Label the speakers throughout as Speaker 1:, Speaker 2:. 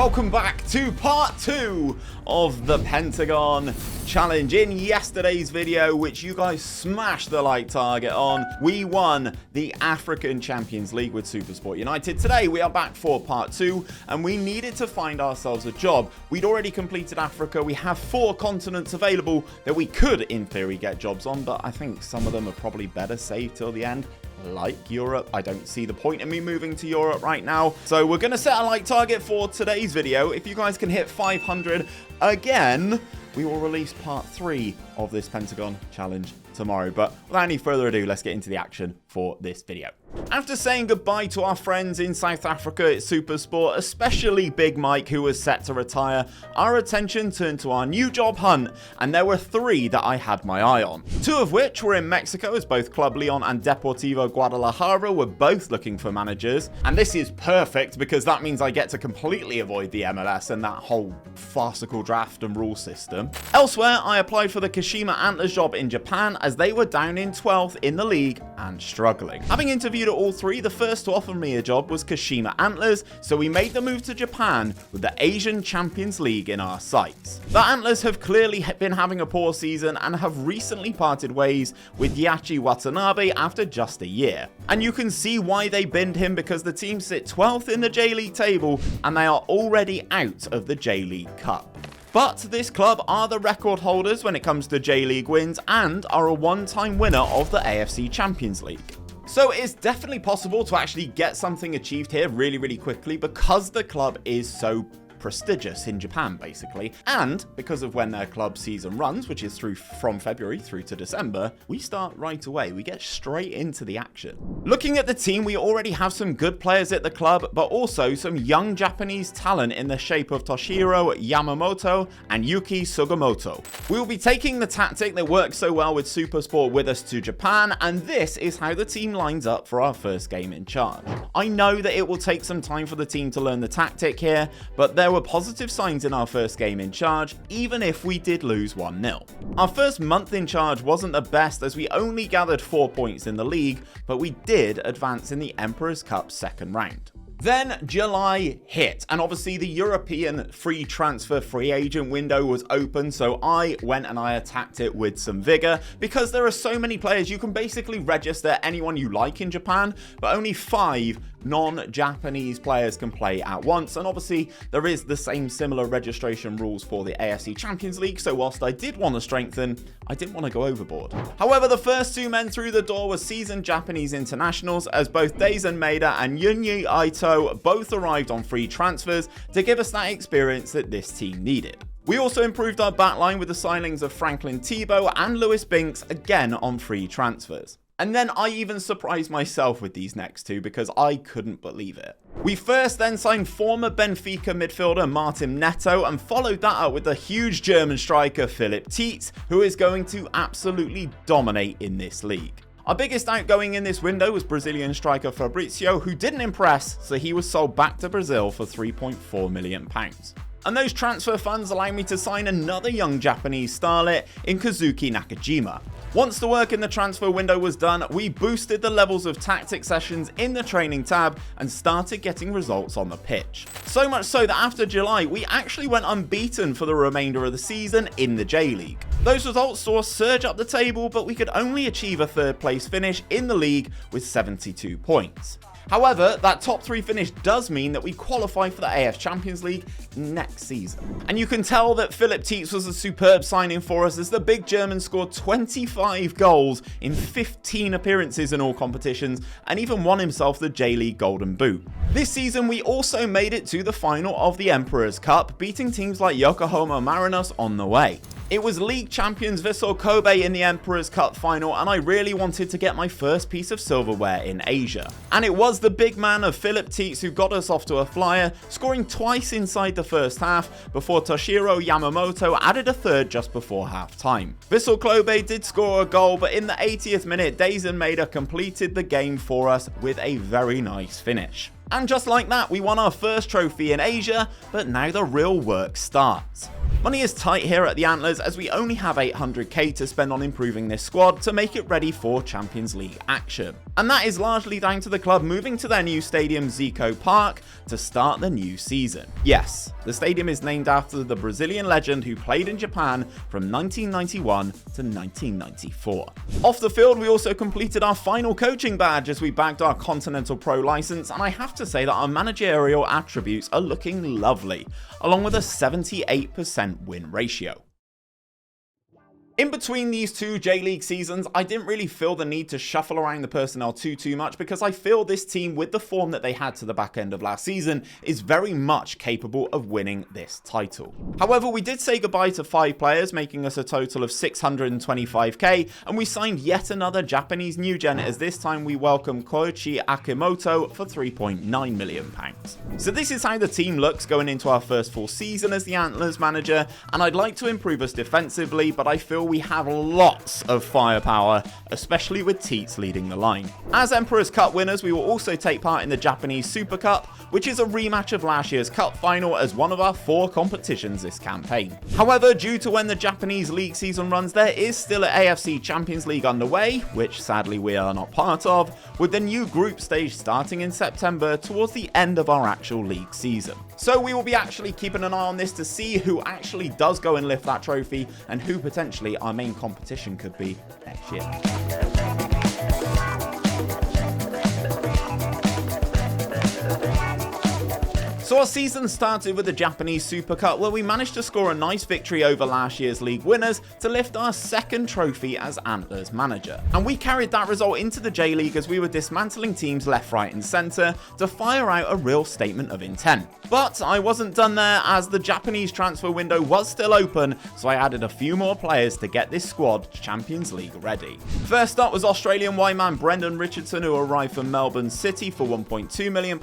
Speaker 1: Welcome back to part 2 of the Pentagon challenge. In yesterday's video, which you guys smashed the like target on, we won the African Champions League with Supersport United. Today we are back for part 2 and we needed to find ourselves a job. We'd already completed Africa. We have 4 continents available that we could in theory get jobs on, but I think some of them are probably better saved till the end. Like Europe. I don't see the point in me moving to Europe right now. So we're going to set a like target for today's video. If you guys can hit 500 again, we will release part 3 of this Pentagon challenge tomorrow. But without any further ado, let's get into the action for this video. After saying goodbye to our friends in South Africa at Supersport, especially Big Mike, who was set to retire, our attention turned to our new job hunt, and there were 3 that I had my eye on. 2 of which were in Mexico, as both Club Leon and Deportivo Guadalajara were both looking for managers. And this is perfect because that means I get to completely avoid the MLS and that whole farcical draft and rule system. Elsewhere, I applied for the Kashima Antlers job in Japan, as they were down in 12th in the league and struggling. Having interviewed at all 3, the first to offer me a job was Kashima Antlers, so we made the move to Japan with the Asian Champions League in our sights. The Antlers have clearly been having a poor season and have recently parted ways with Yachi Watanabe after just a year. And you can see why they binned him, because the team sit 12th in the J-League table and they are already out of the J-League Cup. But this club are the record holders when it comes to J-League wins and are a one-time winner of the AFC Champions League. So it's definitely possible to actually get something achieved here really quickly because the club is so prestigious in Japan, basically, and because of when their club season runs, which is from February through to December, we start right away. We get straight into the action. Looking at the team, we already have some good players at the club, but also some young Japanese talent in the shape of Toshiro Yamamoto and Yuki Sugimoto. We will be taking the tactic that works so well with Supersport with us to Japan, and this is how the team lines up for our first game in charge. I know that it will take some time for the team to learn the tactic here, but there were positive signs in our first game in charge, even if we did lose 1-0. Our first month in charge wasn't the best, as we only gathered 4 points in the league, but we did advance in the Emperor's Cup second round. Then July hit, and obviously the European free transfer free agent window was open, so I went and I attacked it with some vigor, because there are so many players. You can basically register anyone you like in Japan, but only 5 non-Japanese players can play at once, and obviously there is the same similar registration rules for the AFC Champions League, so whilst I did want to strengthen, I didn't want to go overboard. However, the first 2 men through the door were seasoned Japanese internationals, as both Daisen Maeda and Yunyi Aito both arrived on free transfers to give us that experience that this team needed. We also improved our backline with the signings of Franklin Tebow and Lewis Binks, again on free transfers. And then I even surprised myself with these next 2 because I couldn't believe it. We first then signed former Benfica midfielder Martin Neto and followed that up with the huge German striker Philipp Tietz, who is going to absolutely dominate in this league. Our biggest outgoing in this window was Brazilian striker Fabrizio, who didn't impress, so he was sold back to Brazil for £3.4 million. And those transfer funds allowed me to sign another young Japanese starlet in Kazuki Nakajima. Once the work in the transfer window was done, we boosted the levels of tactic sessions in the training tab and started getting results on the pitch. So much so that after July, we actually went unbeaten for the remainder of the season in the J-League. Those results saw us surge up the table, but we could only achieve a 3rd place finish in the league with 72 points. However, that top 3 finish does mean that we qualify for the AFC Champions League next season. And you can tell that Philipp Tietz was a superb signing for us, as the big German scored 25 goals in 15 appearances in all competitions and even won himself the J-League Golden Boot. This season we also made it to the final of the Emperor's Cup, beating teams like Yokohama Marinos on the way. It was league champions Vissel Kobe in the Emperor's Cup final, and I really wanted to get my first piece of silverware in Asia. And it was the big man of Philipp Tietz who got us off to a flyer, scoring twice inside the first half before Toshiro Yamamoto added a 3rd just before half time. Vissel Kobe did score a goal, but in the 80th minute, Daisen Maeda completed the game for us with a very nice finish. And just like that, we won our first trophy in Asia, but now the real work starts. Money is tight here at the Antlers as we only have 800k to spend on improving this squad to make it ready for Champions League action. And that is largely down to the club moving to their new stadium Zico Park to start the new season. Yes, the stadium is named after the Brazilian legend who played in Japan from 1991 to 1994. Off the field, we also completed our final coaching badge as we bagged our Continental Pro license, and I have to say that our managerial attributes are looking lovely, along with a 78% win ratio. In between these two J-League seasons, I didn't really feel the need to shuffle around the personnel too much because I feel this team, with the form that they had to the back end of last season, is very much capable of winning this title. However, we did say goodbye to 5 players, making us a total of 625k, and we signed yet another Japanese new gen, as this time we welcome Koichi Akimoto for £3.9 million. So this is how the team looks going into our first full season as the Antlers manager, and I'd like to improve us defensively, but I feel we have lots of firepower, especially with Teats leading the line. As Emperor's Cup winners, we will also take part in the Japanese Super Cup, which is a rematch of last year's Cup final as one of our 4 competitions this campaign. However, due to when the Japanese league season runs, there is still an AFC Champions League underway, which sadly we are not part of, with the new group stage starting in September towards the end of our actual league season. So we will be actually keeping an eye on this to see who actually does go and lift that trophy and who potentially our main competition could be next year. So our season started with the Japanese Super Cup, where we managed to score a nice victory over last year's league winners to lift our second trophy as Antlers manager. And we carried that result into the J-League as we were dismantling teams left, right and centre to fire out a real statement of intent. But I wasn't done there, as the Japanese transfer window was still open, so I added a few more players to get this squad Champions League ready. First up was Australian Y-man Brendan Richardson, who arrived from Melbourne City for £1.2 million,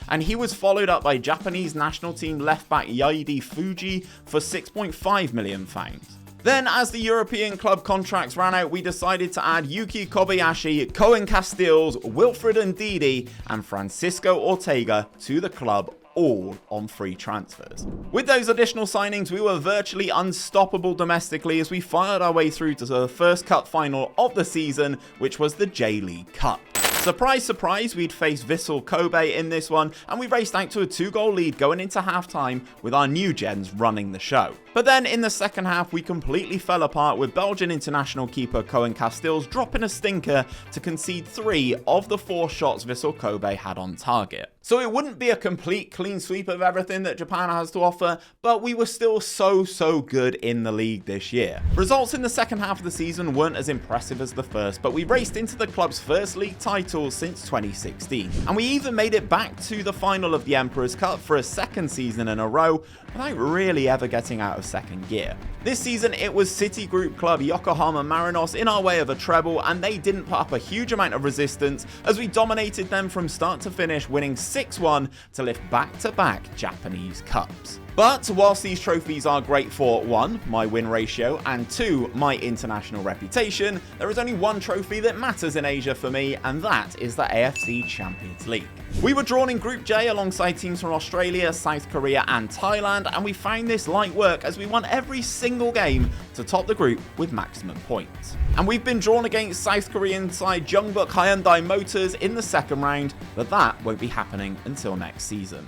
Speaker 1: and he was followed up by Japanese national team left-back Yaidi Fuji for £6.5 million. Then, as the European club contracts ran out, we decided to add Yuki Kobayashi, Cohen Castiles, Wilfred Ndidi, and Francisco Ortega to the club, all on free transfers. With those additional signings, we were virtually unstoppable domestically as we fired our way through to the first cup final of the season, which was the J-League Cup. Surprise, surprise, we'd faced Vissel Kobe in this one, and we raced out to a 2-goal lead going into half-time with our new gens running the show. But then in the second half, we completely fell apart with Belgian international keeper Cohen Castiles dropping a stinker to concede 3 of the 4 shots Vissel Kobe had on target. So it wouldn't be a complete clean sweep of everything that Japan has to offer, but we were still so good in the league this year. Results in the second half of the season weren't as impressive as the first, but we raced into the club's first league title since 2016. And we even made it back to the final of the Emperor's Cup for a second season in a row, without really ever getting out of second gear. This season, it was City Group club Yokohama Marinos in our way of a treble, and they didn't put up a huge amount of resistance as we dominated them from start to finish, winning 6-1 to lift back-to-back Japanese Cups. But whilst these trophies are great for 1, my win ratio, and 2, my international reputation, there is only one trophy that matters in Asia for me, and that is the AFC Champions League. We were drawn in Group J alongside teams from Australia, South Korea and Thailand, and we found this light work as we won every single game to top the group with maximum points. And we've been drawn against South Korean side Jeongbuk Hyundai Motors in the second round, but that won't be happening until next season.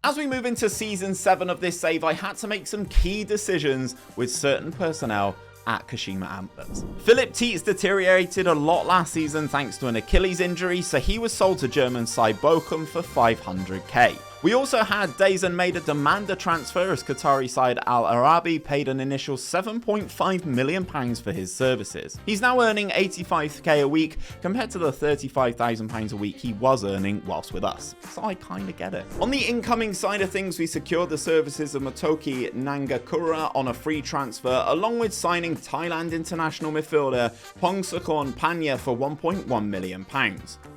Speaker 1: As we move into Season 7 of this save, I had to make some key decisions with certain personnel at Kashima Antlers. Philip Teats deteriorated a lot last season thanks to an Achilles injury, so he was sold to German side Bochum for 500k. We also had Dazen made a demand a transfer as Qatari side Al Arabi paid an initial £7.5 million for his services. He's now earning 85k a week compared to the £35,000 a week he was earning whilst with us, so I kinda get it. On the incoming side of things, we secured the services of Motoki Nangakura on a free transfer, along with signing Thailand international midfielder Pongsakorn Panya for £1.1 million.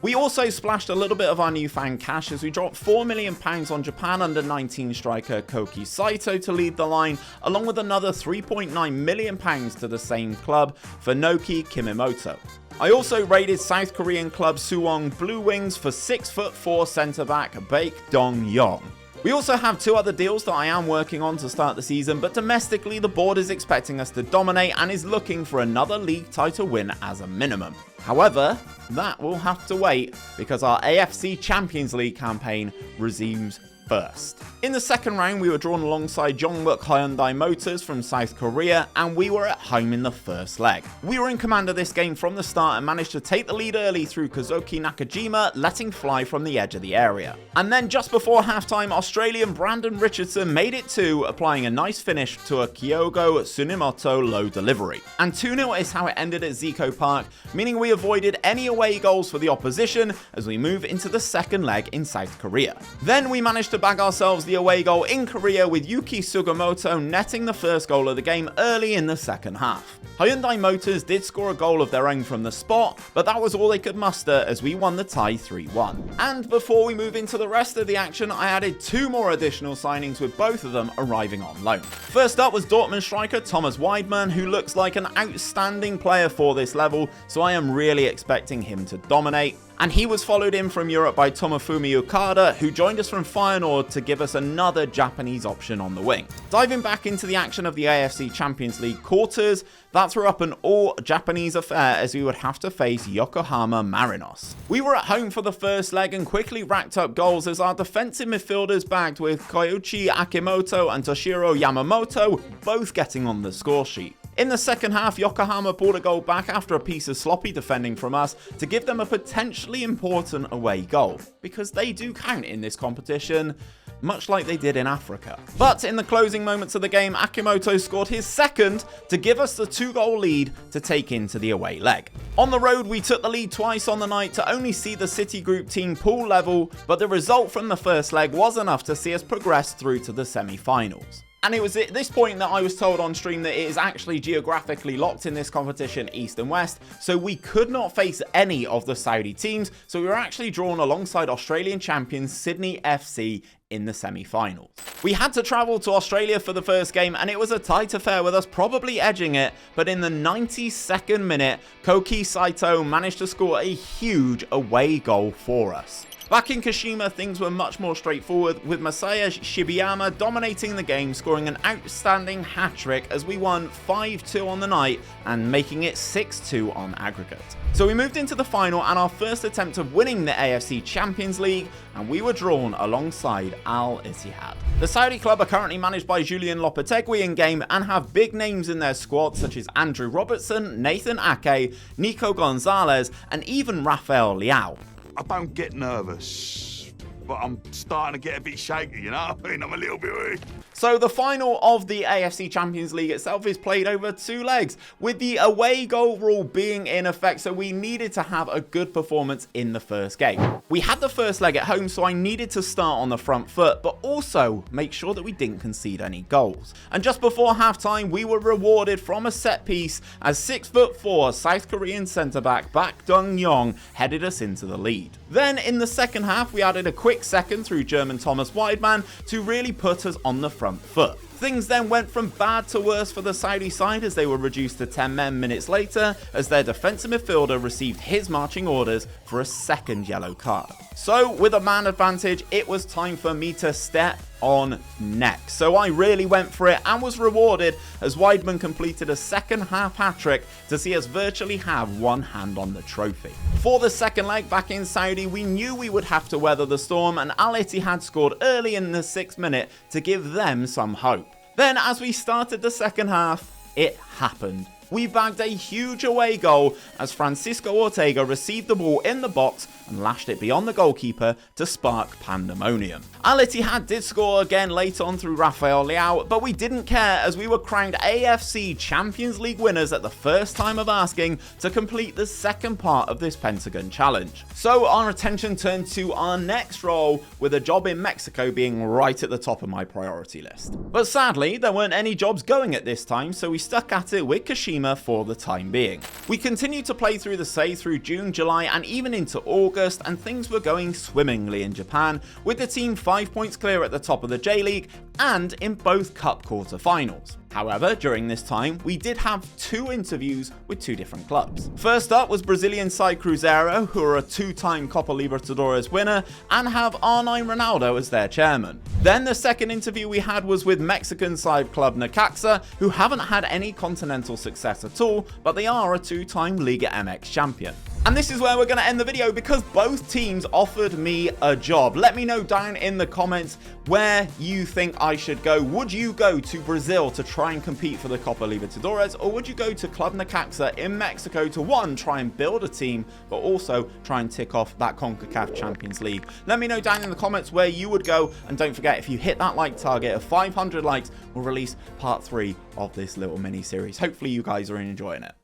Speaker 1: We also splashed a little bit of our newfound cash as we dropped £4 million on Japan under-19 striker Koki Saito to lead the line, along with another £3.9 million to the same club for Noki Kimimoto. I also raided South Korean club Suwon Blue Wings for 6'4" centre-back Baek Dong-yong. We also have 2 other deals that I am working on to start the season, but domestically the board is expecting us to dominate and is looking for another league title win as a minimum. However, that will have to wait because our AFC Champions League campaign resumes first. In the second round, we were drawn alongside Jeonbuk Hyundai Motors from South Korea, and we were at home in the first leg. We were in command of this game from the start and managed to take the lead early through Kazuki Nakajima, letting fly from the edge of the area. And then just before halftime, Australian Brandon Richardson made it 2, applying a nice finish to a Kyogo Tsunimoto low delivery. And 2-0 is how it ended at Zico Park, meaning we avoided any away goals for the opposition as we move into the second leg in South Korea. Then we managed to bag ourselves the away goal in Korea, with Yuki Sugimoto netting the first goal of the game early in the second half. Hyundai Motors did score a goal of their own from the spot, but that was all they could muster as we won the tie 3-1. And before we move into the rest of the action, I added 2 more additional signings, with both of them arriving on loan. First up was Dortmund striker Thomas Weidmann, who looks like an outstanding player for this level, so I am really expecting him to dominate. And he was followed in from Europe by Tomofumi Okada, who joined us from Feyenoord to give us another Japanese option on the wing. Diving back into the action of the AFC Champions League quarters, that threw up an all-Japanese affair as we would have to face Yokohama Marinos. We were at home for the first leg and quickly racked up goals as our defensive midfielders bagged, with Koichi Akimoto and Toshiro Yamamoto both getting on the score sheet. In the second half, Yokohama pulled a goal back after a piece of sloppy defending from us to give them a potentially important away goal, because they do count in this competition, much like they did in Africa. But in the closing moments of the game, Akimoto scored his second to give us the 2-goal lead to take into the away leg. On the road, we took the lead twice on the night to only see the Citigroup team pool level, but the result from the first leg was enough to see us progress through to the semi-finals. And it was at this point that I was told on stream that it is actually geographically locked in this competition, east and west, so we could not face any of the Saudi teams, so we were actually drawn alongside Australian champions Sydney FC in the semi-finals. We had to travel to Australia for the first game, and it was a tight affair with us probably edging it, but in the 92nd minute, Koki Saito managed to score a huge away goal for us. Back in Kashima, things were much more straightforward, with Masaya Shibiyama dominating the game, scoring an outstanding hat-trick as we won 5-2 on the night and making it 6-2 on aggregate. So we moved into the final and our first attempt of winning the AFC Champions League, and we were drawn alongside Al Ittihad. The Saudi club are currently managed by Julian Lopetegui in game and have big names in their squad such as Andrew Robertson, Nathan Ake, Nico Gonzalez, and even Rafael Leao.
Speaker 2: I don't get nervous, but I'm starting to get a bit shaky, you know what I mean? I'm a little bit weak.
Speaker 1: So the final of the AFC Champions League itself is played over 2 legs, with the away goal rule being in effect, so we needed to have a good performance in the first game. We had the first leg at home, so I needed to start on the front foot, but also make sure that we didn't concede any goals. And just before halftime, we were rewarded from a set piece as 6'4" South Korean centre-back Bak Dong-yong headed us into the lead. Then in the second half, we added a quick second through German Thomas Weidmann to really put us on the front foot. Things then went from bad to worse for the Saudi side as they were reduced to 10 men minutes later as their defensive midfielder received his marching orders for a second yellow card. So with a man advantage, it was time for me to step on next. So I really went for it and was rewarded as Weidmann completed a second half hat-trick to see us virtually have one hand on the trophy. For the second leg back in Saudi, we knew we would have to weather the storm, and Al Ittihad scored early in the 6th minute to give them some hope. Then as we started the second half, it happened. We bagged a huge away goal as Francisco Ortega received the ball in the box and lashed it beyond the goalkeeper to spark pandemonium. Al Ittihad did score again later on through Rafael Leao, but we didn't care as we were crowned AFC Champions League winners at the first time of asking to complete the second part of this Pentagon challenge. So our attention turned to our next role, with a job in Mexico being right at the top of my priority list. But sadly, there weren't any jobs going at this time, so we stuck at it with Kashima for the time being. We continued to play through the SAY through June, July, and even into August, August, and things were going swimmingly in Japan, with the team 5 points clear at the top of the J-League and in both cup quarter-finals. However, during this time, we did have 2 interviews with 2 different clubs. First up was Brazilian side Cruzeiro, who are a 2-time Copa Liberatores winner and have R9 Ronaldo as their chairman. Then the second interview we had was with Mexican side club Necaxa, who haven't had any continental success at all, but they are a 2-time Liga MX champion. And this is where we're going to end the video because both teams offered me a job. Let me know down in the comments where you think I should go. Would you go to Brazil to try and compete for the Copa Libertadores, or would you go to Club Necaxa in Mexico to try and build a team, but also try and tick off that CONCACAF Champions League? Let me know down in the comments where you would go, and don't forget, if you hit that like target of 500 likes, we'll release part 3 of this little mini series. Hopefully you guys are enjoying it.